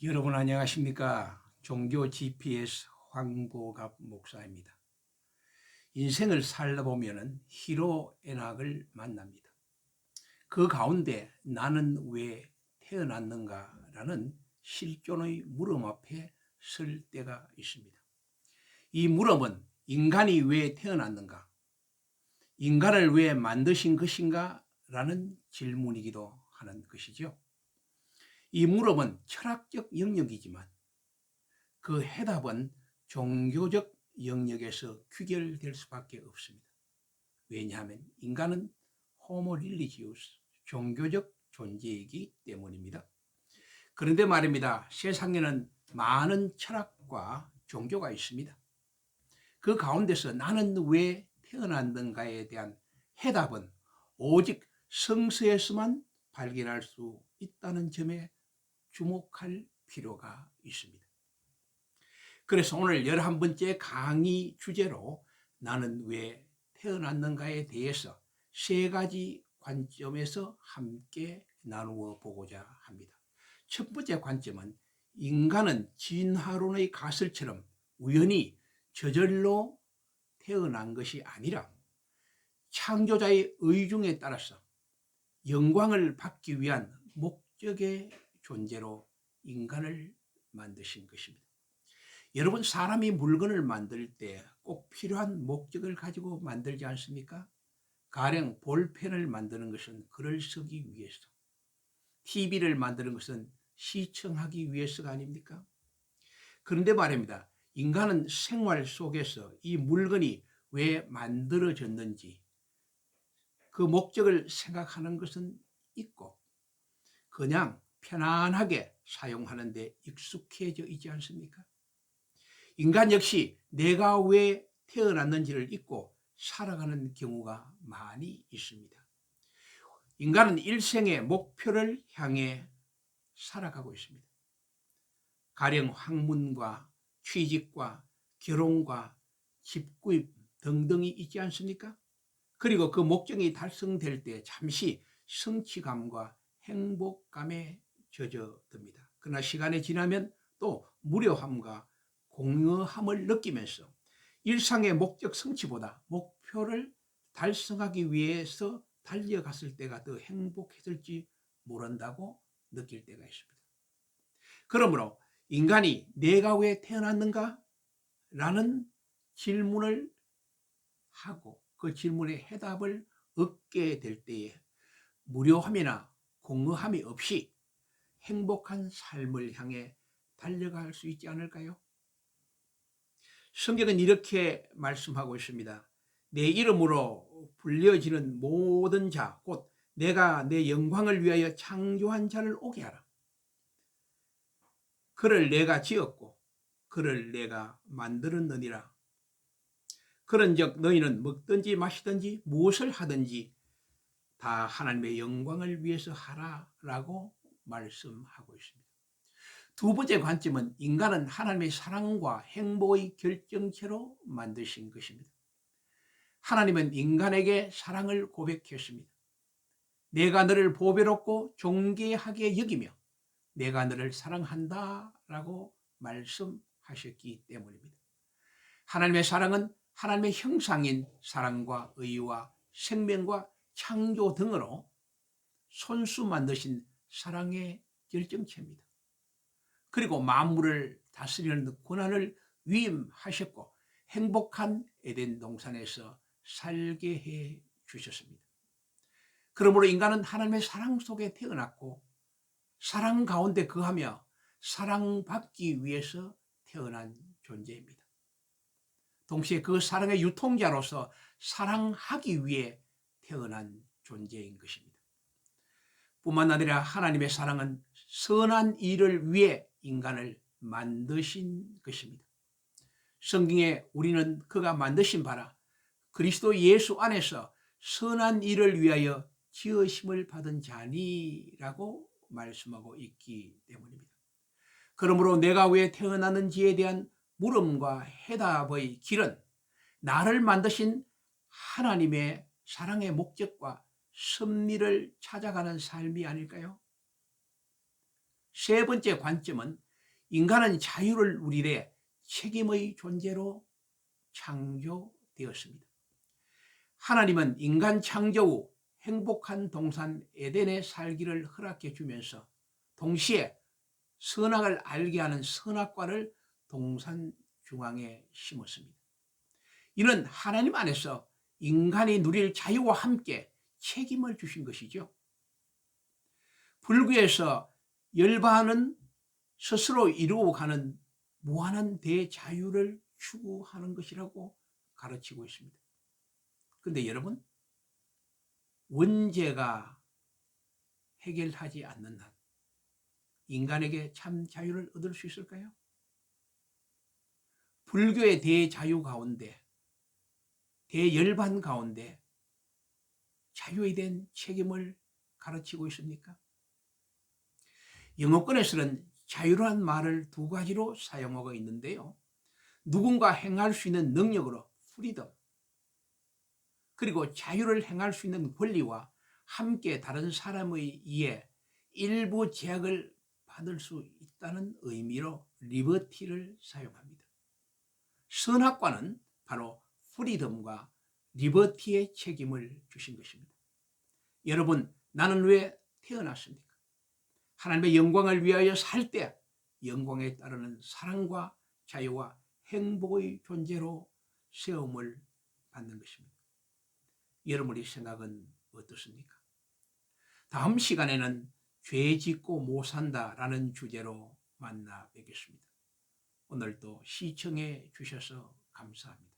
여러분 안녕하십니까? 종교 GPS 황보갑 목사입니다. 인생을 살다 보면 희로애락을 만납니다. 그 가운데 나는 왜 태어났는가라는 실존의 물음 앞에 설 때가 있습니다. 이 물음은 인간이 왜 태어났는가? 인간을 왜 만드신 것인가? 라는 질문이기도 하는 것이죠. 이 물음은 철학적 영역이지만 그 해답은 종교적 영역에서 귀결될 수밖에 없습니다. 왜냐하면 인간은 호모 릴리지우스, 종교적 존재이기 때문입니다. 그런데 말입니다. 세상에는 많은 철학과 종교가 있습니다. 그 가운데서 나는 왜 태어났는가에 대한 해답은 오직 성서에서만 발견할 수 있다는 점에 주목할 필요가 있습니다. 그래서 오늘 11번째 강의 주제로 나는 왜 태어났는가에 대해서 세 가지 관점에서 함께 나누어 보고자 합니다. 첫 번째 관점은 인간은 진화론의 가설처럼 우연히 저절로 태어난 것이 아니라 창조자의 의중에 따라서 영광을 받기 위한 목적의 존재로 인간을 만드신 것입니다. 여러분, 사람이 물건을 만들 때 꼭 필요한 목적을 가지고 만들지 않습니까? 가령 볼펜을 만드는 것은 글을 쓰기 위해서, TV를 만드는 것은 시청하기 위해서가 아닙니까? 그런데 말입니다. 인간은 생활 속에서 이 물건이 왜 만들어졌는지 그 목적을 생각하는 것은 있고 그냥 편안하게 사용하는 데 익숙해져 있지 않습니까? 인간 역시 내가 왜 태어났는지를 잊고 살아가는 경우가 많이 있습니다. 인간은 일생의 목표를 향해 살아가고 있습니다. 가령 학문과 취직과 결혼과 집구입 등등이 있지 않습니까? 그리고 그 목적이 달성될 때 잠시 성취감과 행복감에 젖어듭니다. 그러나 시간이 지나면 또 무료함과 공허함을 느끼면서 일상의 목적 성취보다 목표를 달성하기 위해서 달려갔을 때가 더 행복했을지 모른다고 느낄 때가 있습니다. 그러므로 인간이 내가 왜 태어났는가? 라는 질문을 하고 그 질문의 해답을 얻게 될 때에 무료함이나 공허함이 없이 행복한 삶을 향해 달려갈 수 있지 않을까요? 성경은 이렇게 말씀하고 있습니다. 내 이름으로 불려지는 모든 자, 곧 내가 내 영광을 위하여 창조한 자를 오게 하라. 그를 내가 지었고 그를 내가 만들었느니라. 그런즉 너희는 먹든지 마시든지 무엇을 하든지 다 하나님의 영광을 위해서 하라라고 말씀하고 있습니다. 두 번째 관점은 인간은 하나님의 사랑과 행복의 결정체로 만드신 것입니다. 하나님은 인간에게 사랑을 고백했습니다. 내가 너를 보배롭고 존귀하게 여기며 내가 너를 사랑한다라고 말씀하셨기 때문입니다. 하나님의 사랑은 하나님의 형상인 사랑과 의와 생명과 창조 등으로 손수 만드신 사랑의 결정체입니다. 그리고 만물을 다스리는 권한을 위임하셨고 행복한 에덴 동산에서 살게 해 주셨습니다. 그러므로 인간은 하나님의 사랑 속에 태어났고 사랑 가운데 거하며 사랑받기 위해서 태어난 존재입니다. 동시에 그 사랑의 유통자로서 사랑하기 위해 태어난 존재인 것입니다. 뿐만 아니라 하나님의 사랑은 선한 일을 위해 인간을 만드신 것입니다. 성경에 우리는 그가 만드신 바라 그리스도 예수 안에서 선한 일을 위하여 지으심을 받은 자니라고 말씀하고 있기 때문입니다. 그러므로 내가 왜 태어났는지에 대한 물음과 해답의 길은 나를 만드신 하나님의 사랑의 목적과 섭리를 찾아가는 삶이 아닐까요? 세 번째 관점은 인간은 자유를 누리되 책임의 존재로 창조되었습니다. 하나님은 인간 창조 후 행복한 동산 에덴에 살기를 허락해 주면서 동시에 선악을 알게 하는 선악과를 동산 중앙에 심었습니다. 이는 하나님 안에서 인간이 누릴 자유와 함께 책임을 주신 것이죠. 불교에서 열반은 스스로 이루어가는 무한한 대자유를 추구하는 것이라고 가르치고 있습니다. 그런데 여러분, 원죄가 해결하지 않는 한 인간에게 참 자유를 얻을 수 있을까요? 불교의 대자유 가운데, 대열반 가운데 자유에 대한 책임을 가르치고 있습니까? 영어권에서는 자유라는 말을 두 가지로 사용하고 있는데요. 누군가 행할 수 있는 능력으로 프리덤, 그리고 자유를 행할 수 있는 권리와 함께 다른 사람의 이해, 일부 제약을 받을 수 있다는 의미로 리버티를 사용합니다. 선악과는 바로 프리덤과 리버티의 책임을 주신 것입니다. 여러분, 나는 왜 태어났습니까? 하나님의 영광을 위하여 살 때 영광에 따르는 사랑과 자유와 행복의 존재로 세움을 받는 것입니다. 여러분의 생각은 어떻습니까? 다음 시간에는 죄 짓고 못 산다라는 주제로 만나 뵙겠습니다. 오늘도 시청해 주셔서 감사합니다.